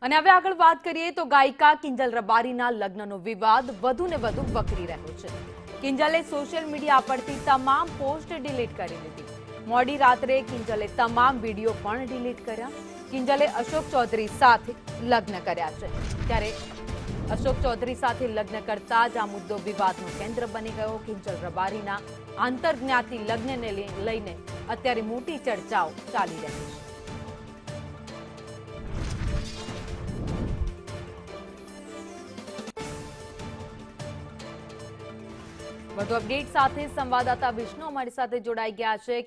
અને હવે આગળ વાત કરીએ તો ગાયિકા કિંજલ રબારીના લગ્નનો વિવાદ વધુ ને વધુ વકરી રહ્યો છે. કિંજલે સોશિયલ મીડિયા પરથી તમામ પોસ્ટ ડિલીટ કરી દીધી. મોડી રાત્રે કિંજલે તમામ વિડીયો પણ ડિલીટ કર્યા. કિંજલે અશોક ચૌધરી સાથે લગ્ન કર્યા છે. ત્યારે અશોક ચૌધરી સાથે લગ્ન કરતા જ આ મુદ્દો વિવાદનું કેન્દ્ર બની ગયો. કિંજલ રબારીના આંતરજ્ઞાતિ લગ્નને લઈને અત્યારે મોટી ચર્ચાઓ ચાલી રહી છે. વધુ અપડેટ સાથે સંવાદદાતા વિષ્ણુ અમારી સાથે જોડાઈ ગયા છે.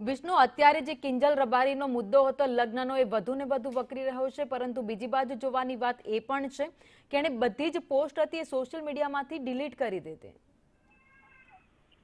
વિષ્ણુ, અત્યારે જે કિંજલ રબારીનો મુદ્દો હતો લગ્નનો, એ વધુ ને વધુ વકરી રહ્યો છે, પરંતુ બીજી બાજુ જોવાની વાત એ પણ છે કે એણે બધી જ પોસ્ટ હતી એ સોશિયલ મીડિયામાંથી ડિલીટ કરી દીધી.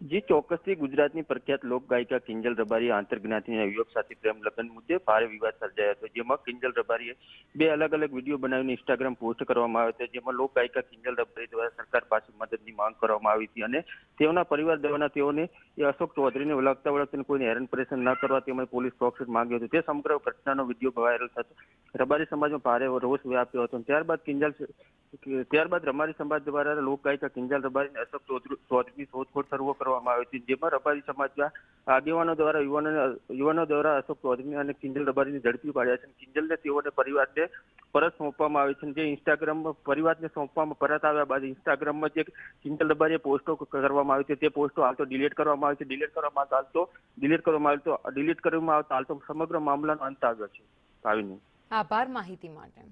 જે ચોક્કસથી ગુજરાતની પ્રખ્યાત લોક ગાયિકા કિંજલ રબારી આંતરજ્ઞાતિના યુવક સાથે પ્રેમ લગ્ન મુદ્દે ભારે વિવાદ સર્જાયો હતો. જેમાં કિંજલ રબારીએ બે અલગ અલગ વિડીયો બનાવીને ઇન્સ્ટાગ્રામ પોસ્ટ કરવામાં આવ્યો હતો. જેમાં લોક ગાયિકા કિંજલ રબારી દ્વારા સરકાર પાસે મદદની માંગ કરવામાં આવી હતી અને તેઓના પરિવાર દ્વારા તેઓને અશોક ચૌધરીને વળગતા કોઈને હેરાન પરેશાન ન કરવા તેમણે પોલીસ પ્રોટેક્શન માંગ્યું હતું. તે સમગ્ર ઘટનાનો વિડીયો વાયરલ થતો રબારી સમાજમાં ભારે રોષ વ્યાપ્યો હતો. ત્યારબાદ રબારી સમાજ દ્વારા લોક ગાયિકા કિંજલ રબારીને અશોક ચૌધરીની શોધખોળ શરૂ કરવામાં આવી હતી. જેમાં રબારી સમાજના આગેવાનો દ્વારા યુવાનો દ્વારા અશોક ચૌધરી અને કિંજલ રબારીને ઝડપી પાડ્યા છે. કિંજલને તેઓને પરિવારને પરત સોંપવામાં આવી છે. જે ઇન્સ્ટાગ્રામમાં પરિવારને સોંપવામાં પરત આવ્યા બાદ ઇન્સ્ટાગ્રામમાં જે કિંજલ રબારીએ પોસ્ટો કરવામાં આવી છે તે પોસ્ટો હાલ તો ડિલીટ કરવામાં આવી છે. ડિલીટ કરવામાં આવતા હાલ તો સમગ્ર મામલાનો અંત આવ્યો છે. આભાર માહિતી માટે.